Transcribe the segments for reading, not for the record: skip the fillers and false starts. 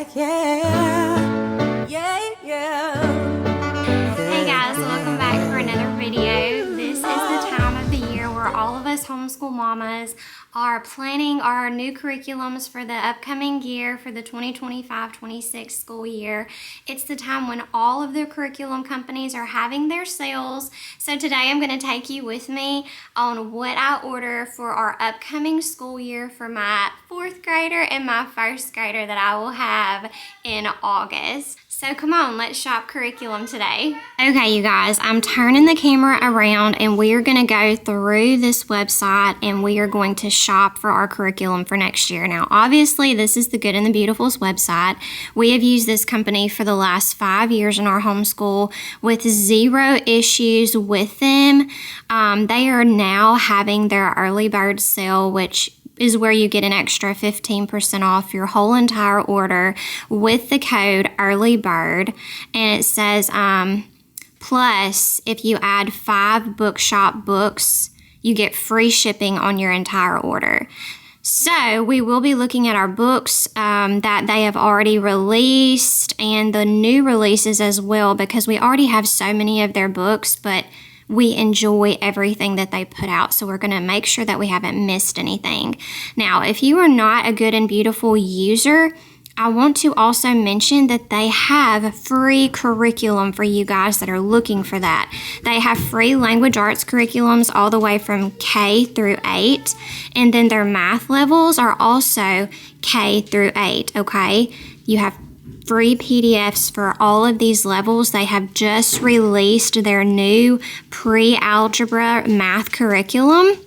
back, yeah. Hey guys, welcome back for another video. This is the time of the year where all of us homeschool mamas are planning our new curriculums for the upcoming year for the 2025-26 school year. It's the time when all of the curriculum companies are having their sales. So today I'm going to take you with me on what I order for our upcoming school year for my 4th grader and my 1st grader that I will have in August. So come on, let's shop curriculum today. Okay, you guys, I'm turning the camera around and we are going to go through this website and we are going to shop for our curriculum for next year. Now, obviously, this is the Good and the Beautiful's website. We have used this company for the last 5 years in our homeschool with 0 issues with them. They are now having their early bird sale, which is where you get an extra 15% off your whole entire order with the code EARLYBIRD. And it says, plus, if you add 5 bookshop books, you get free shipping on your entire order. So we will be looking at our books that they have already released and the new releases as well, because we already have so many of their books, but we enjoy everything that they put out, so we're going to make sure that we haven't missed anything. Now, if you are not a Good and Beautiful user, I want to also mention that they have free curriculum for you guys that are looking for that. They have free language arts curriculums all the way from K through 8, and then their math levels are also K through 8, okay? You have free PDFs for all of these levels. They have just released their new pre-algebra math curriculum.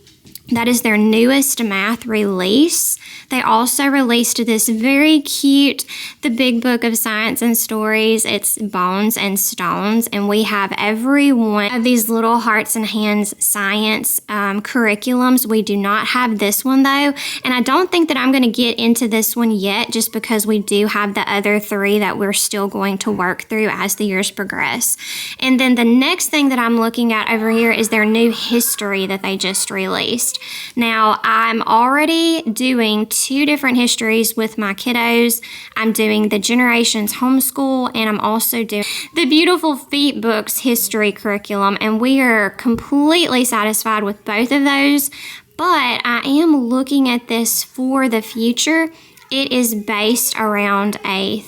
That is their newest math release. They also released this very cute, the Big Book of Science and Stories. It's Bones and Stones, and we have every one of these little hearts and hands science curriculums. We do not have this one though, and I don't think that I'm going to get into this one yet just because we do have the other 3 that we're still going to work through as the years progress. And then the next thing that I'm looking at over here is their new history that they just released. Now, I'm already doing 2 different histories with my kiddos. I'm doing the Generations Homeschool, and I'm also doing the Beautiful Feet Books history curriculum, and we are completely satisfied with both of those. But I am looking at this for the future. It is based around I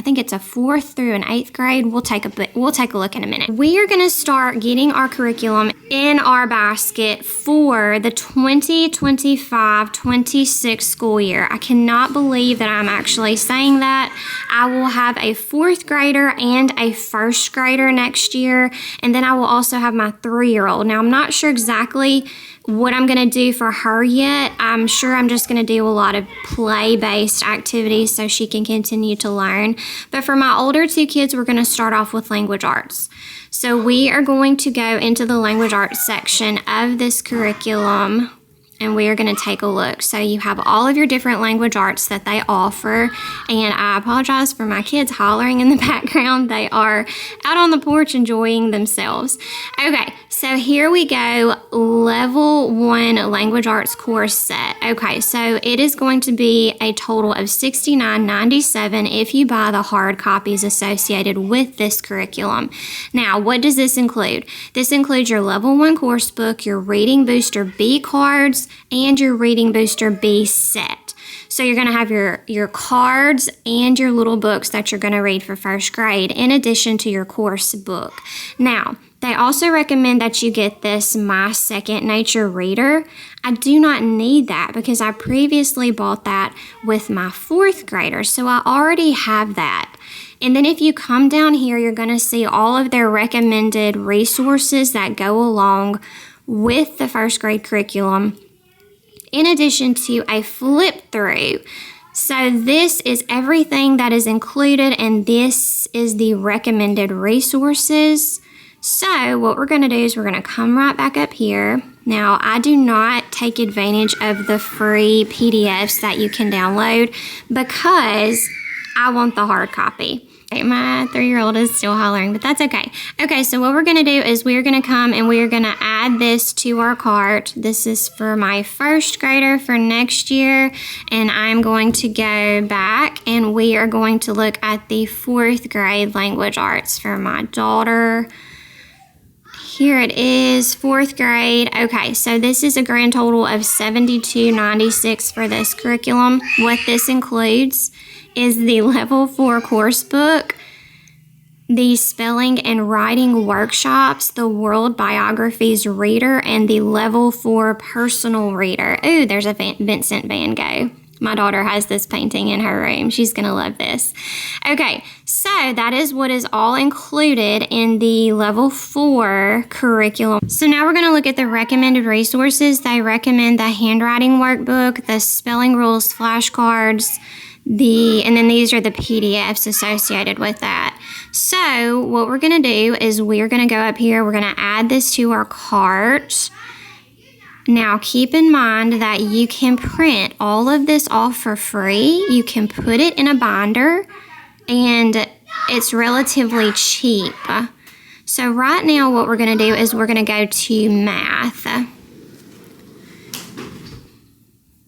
think it's a 4th through an 8th grade. We'll take a look in a minute. We are going to start getting our curriculum in our basket for the 2025-26 school year. I cannot believe that I'm actually saying that. I will have a 4th grader and a 1st grader next year, and then I will also have my 3-year-old. Now, I'm not sure exactly what I'm going to do for her yet. I'm sure I'm just going to do a lot of play-based activities so she can continue to learn. But for my older 2 kids, we're going to start off with language arts. So we are going to go into the language arts section of this curriculum, and we are going to take a look. So you have all of your different language arts that they offer, and I apologize for my kids hollering in the background. They are out on the porch enjoying themselves. Okay, so here we go, level 1 language arts course set. Okay, so it is going to be a total of $69.97 if you buy the hard copies associated with this curriculum. Now, what does this include? This includes your level 1 course book, your Reading Booster B cards, and your Reading Booster B set. So you're going to have your cards and your little books that you're going to read for 1st grade in addition to your course book. Now, they also recommend that you get this My Second Nature Reader. I do not need that because I previously bought that with my 4th grader, so I already have that. And then if you come down here, you're going to see all of their recommended resources that go along with the 1st grade curriculum, in addition to a flip through. So this is everything that is included, and this is the recommended resources. So what we're going to do is we're going to come right back up here. Now, I do not take advantage of the free PDFs that you can download because I want the hard copy. Okay, my 3-year-old is still hollering, but that's okay. Okay, so what we're going to do is we're going to come and we're going to add this to our cart. This is for my first grader for next year, and I'm going to go back and we are going to look at the 4th grade language arts for my daughter. Here it is, 4th grade. Okay, so this is a grand total of $72.96 for this curriculum. What this includes is the Level 4 course book, the spelling and writing workshops, the World Biographies reader, and the Level 4 personal reader. Ooh, there's a Vincent van Gogh. My daughter has this painting in her room. She's going to love this. Okay, so that is what is all included in the Level 4 curriculum. So now we're going to look at the recommended resources. They recommend the handwriting workbook, the spelling rules flashcards, and then these are the PDFs associated with that. So what we're going to do is we're going to go up here. We're going to add this to our cart. Now, keep in mind that you can print all of this off for free. You can put it in a binder, and it's relatively cheap. So right now, what we're going to do is we're going to go to math.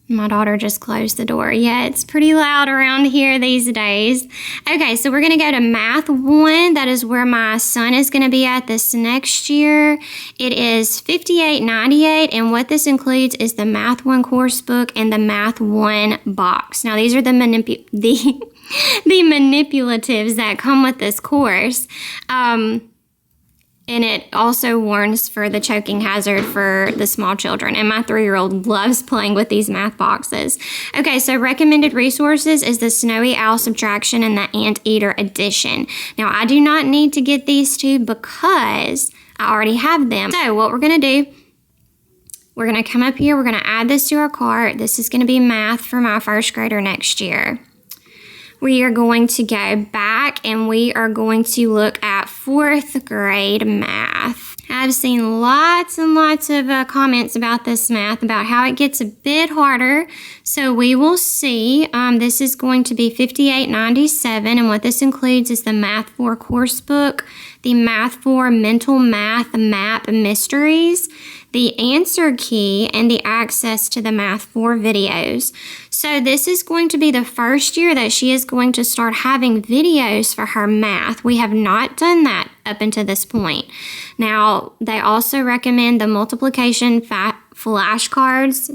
My daughter just closed the door. Yeah, it's pretty loud around here these days. Okay, so we're going to go to Math 1. That is where my son is going to be at this next year. It is $58.98, and what this includes is the Math 1 course book and the Math 1 box. Now, these are the manipulatives that come with this course. And it also warns for the choking hazard for the small children. And my 3-year-old loves playing with these math boxes. Okay, so recommended resources is the Snowy Owl Subtraction and the Anteater Addition. Now, I do not need to get these two because I already have them. So what we're going to do, we're going to come up here. We're going to add this to our cart. This is going to be math for my first grader next year. We are going to go back and we are going to look at 4th grade math. I've seen lots and lots of comments about this math, about how it gets a bit harder. So we will see. This is going to be $58.97, and what this includes is the Math 4 course book, the Math 4 Mental Math Map Mysteries, the answer key, and the access to the Math 4 videos. So this is going to be the first year that she is going to start having videos for her math. We have not done that up until this point. Now, they also recommend the multiplication flashcards,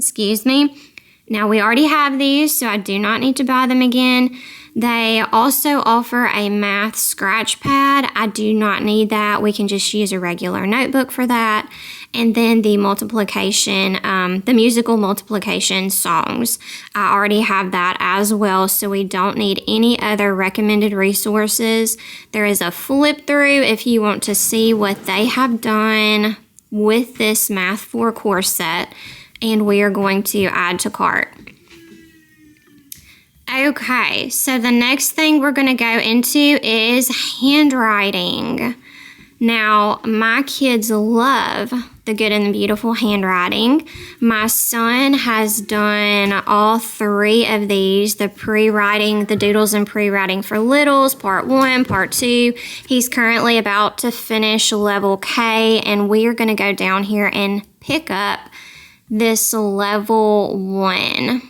Now, we already have these, so I do not need to buy them again. They also offer a math scratch pad. I do not need that. We can just use a regular notebook for that. And then the multiplication, the musical multiplication songs. I already have that as well, so we don't need any other recommended resources. There is a flip through if you want to see what they have done with this Math 4 course set, and we are going to add to cart. Okay, so the next thing we're going to go into is handwriting. Now, my kids love the Good and the Beautiful handwriting. My son has done all 3 of these, the pre-writing, the doodles and pre-writing for littles, part 1, part 2. He's currently about to finish level K, and we are going to go down here and pick up this level 1.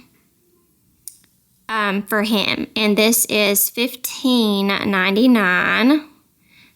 For him, and this is $15.99.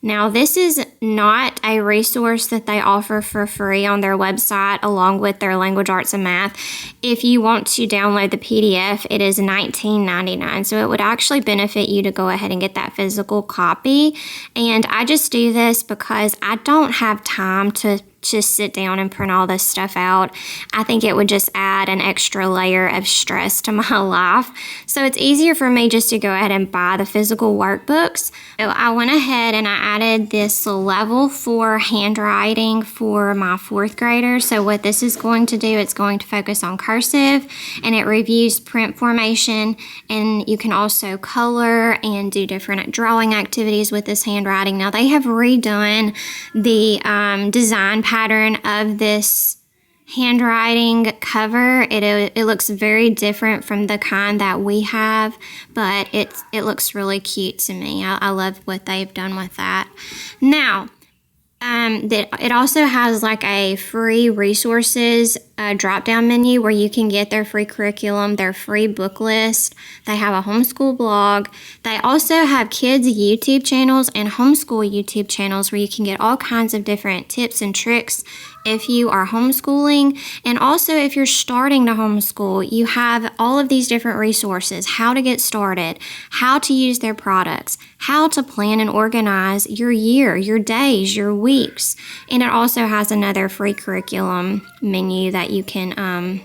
Now, this is not a resource that they offer for free on their website along with their language arts and math. If you want to download the PDF, it is $19.99. So it would actually benefit you to go ahead and get that physical copy. And I just do this because I don't have time to just sit down and print all this stuff out. I think it would just add an extra layer of stress to my life. So it's easier for me just to go ahead and buy the physical workbooks. So I went ahead and I added this level 4 handwriting for my 4th grader. So what this is going to do, it's going to focus on cursive, and it reviews print formation, and you can also color and do different drawing activities with this handwriting. Now, they have redone the design pattern of this handwriting cover. It looks very different from the kind that we have, but it looks really cute to me. I love what they've done with that. Now, it also has like a free resources drop-down menu where you can get their free curriculum, their free book list. They have a homeschool blog. They also have kids YouTube channels and homeschool YouTube channels where you can get all kinds of different tips and tricks if you are homeschooling. And also if you're starting to homeschool, you have all of these different resources: how to get started, how to use their products, how to plan and organize your year, your days, your weeks. And it also has another free curriculum menu that you can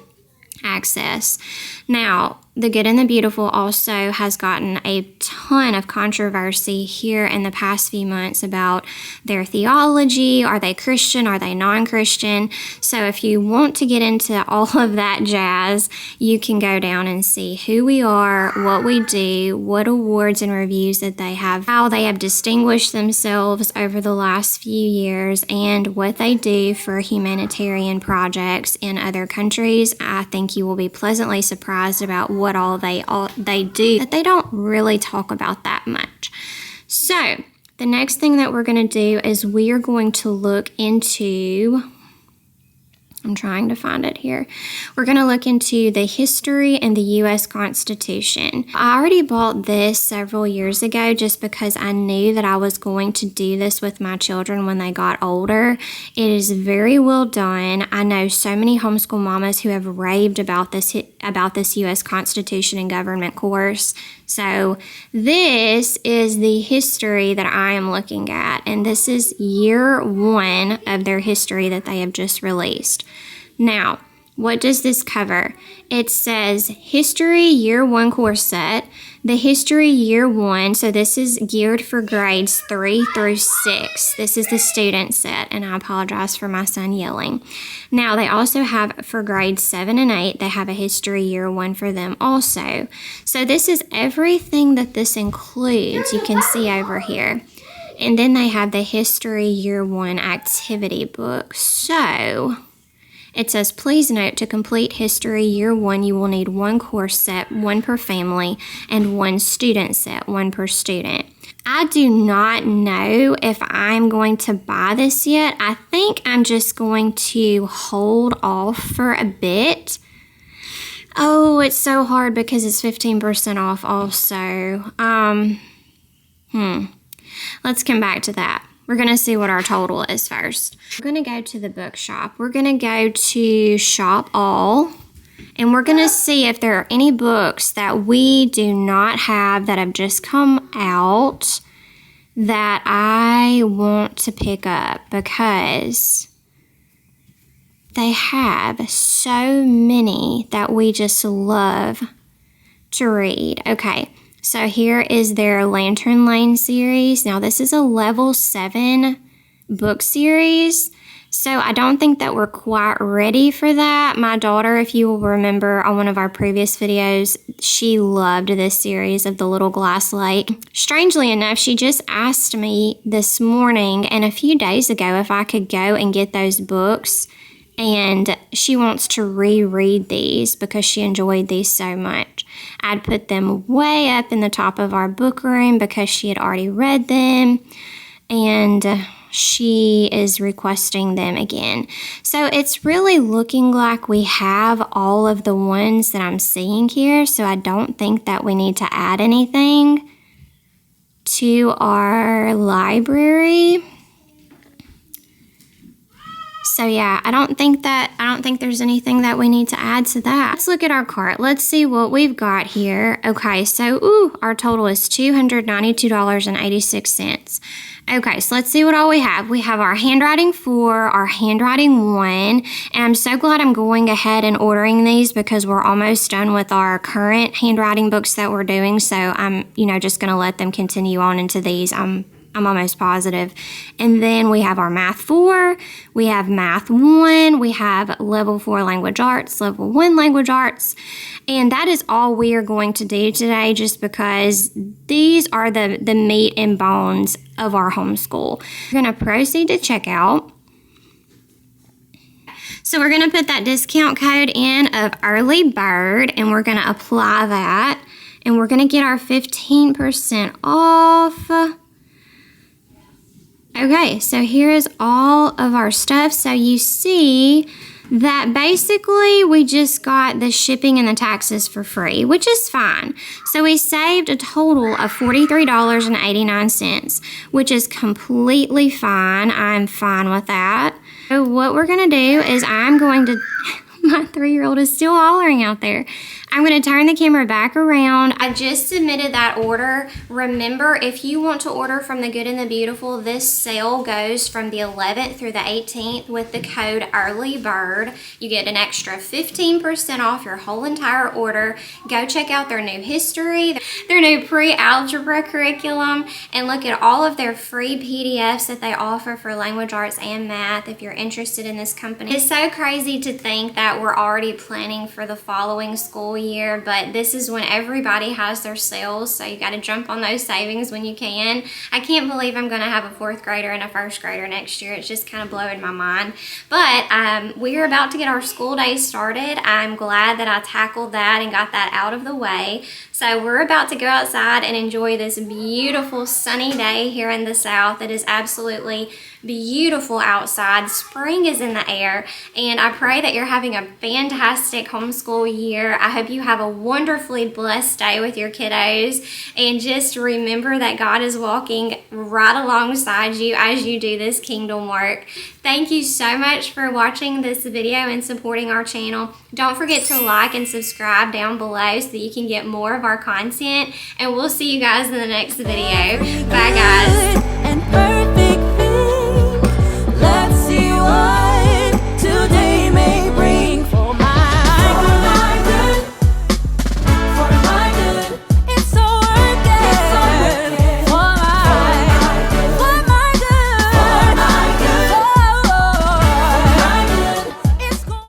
access. Now, The Good and the Beautiful also has gotten a ton of controversy here in the past few months about their theology. Are they Christian? Are they non-Christian? So if you want to get into all of that jazz, you can go down and see who we are, what we do, what awards and reviews that they have, how they have distinguished themselves over the last few years, and what they do for humanitarian projects in other countries. I think you will be pleasantly surprised about what all they do that they don't really talk about that much. So the next thing that we're going to do is we are going to look into, I'm trying to find it here. We're going to look into the history and the U.S. Constitution. I already bought this several years ago just because I knew that I was going to do this with my children when they got older. It is very well done. I know so many homeschool mamas who have raved about this U.S. Constitution and government course. So this is the history that I am looking at, and this is year 1 of their history that they have just released. Now, what does this cover? It says History Year 1 course set, the History Year 1, so this is geared for grades 3 through 6. This is the student set, and I apologize for my son yelling. Now, they also have for grades 7 and 8, they have a History Year 1 for them also. So this is everything that this includes, you can see over here. And then they have the History Year 1 activity book. So it says, please note, to complete History Year 1, you will need 1 course set, 1 per family, and 1 student set, 1 per student. I do not know if I'm going to buy this yet. I think I'm just going to hold off for a bit. Oh, it's so hard because it's 15% off also. Let's come back to that. We're going to see what our total is first. We're going to go to the bookshop. We're going to go to Shop All, and we're going to see if there are any books that we do not have that have just come out that I want to pick up, because they have so many that we just love to read. Okay. So here is their Lantern Lane series. Now this is a level 7 book series. So I don't think that we're quite ready for that. My daughter, if you will remember on one of our previous videos, she loved this series of The Little Glass Lake. Strangely enough, she just asked me this morning and a few days ago if I could go and get those books. And she wants to reread these because she enjoyed these so much. I'd put them way up in the top of our book room because she had already read them, and she is requesting them again. So it's really looking like we have all of the ones that I'm seeing here, so I don't think that we need to add anything to our library. So yeah, I don't think there's anything that we need to add to that. Let's look at our cart. Let's see what we've got here. Okay, so our total is $292.86. Okay, so let's see what all we have. We have our handwriting 4, our handwriting 1, and I'm so glad I'm going ahead and ordering these because we're almost done with our current handwriting books that we're doing. So I'm, just going to let them continue on into these. I'm almost positive. And then we have our Math 4, we have Math 1, we have Level 4 Language Arts, Level 1 Language Arts, and that is all we are going to do today just because these are the meat and bones of our homeschool. We're going to proceed to checkout. So we're going to put that discount code in of Early Bird, and we're going to apply that, and we're going to get our 15% off. Okay, so here is all of our stuff. So you see that basically we just got the shipping and the taxes for free, which is fine. So we saved a total of $43.89, which is completely fine. I'm fine with that. So what we're going to do is I'm going to... My 3-year-old is still hollering out there. I'm going to turn the camera back around. I just submitted that order. Remember, if you want to order from The Good and the Beautiful, this sale goes from the 11th through the 18th with the code Early Bird. You get an extra 15% off your whole entire order. Go check out their new history, their new pre-algebra curriculum, and look at all of their free PDFs that they offer for language arts and math if you're interested in this company. It's so crazy to think that we're already planning for the following school year, but this is when everybody has their sales, so you got to jump on those savings when you can. I can't believe I'm going to have a 4th grader and a 1st grader next year. It's just kind of blowing my mind. But we're about to get our school day started. I'm glad that I tackled that and got that out of the way. So we're about to go outside and enjoy this beautiful sunny day here in the South. It is absolutely beautiful outside. Spring is in the air, and I pray that you're having a fantastic homeschool year. I hope you have a wonderfully blessed day with your kiddos, and just remember that God is walking right alongside you as you do this kingdom work. Thank you so much for watching this video and supporting our channel. Don't forget to like and subscribe down below so that you can get more of our content, and we'll see you guys in the next video. Bye guys. And perfect thing. Let's see what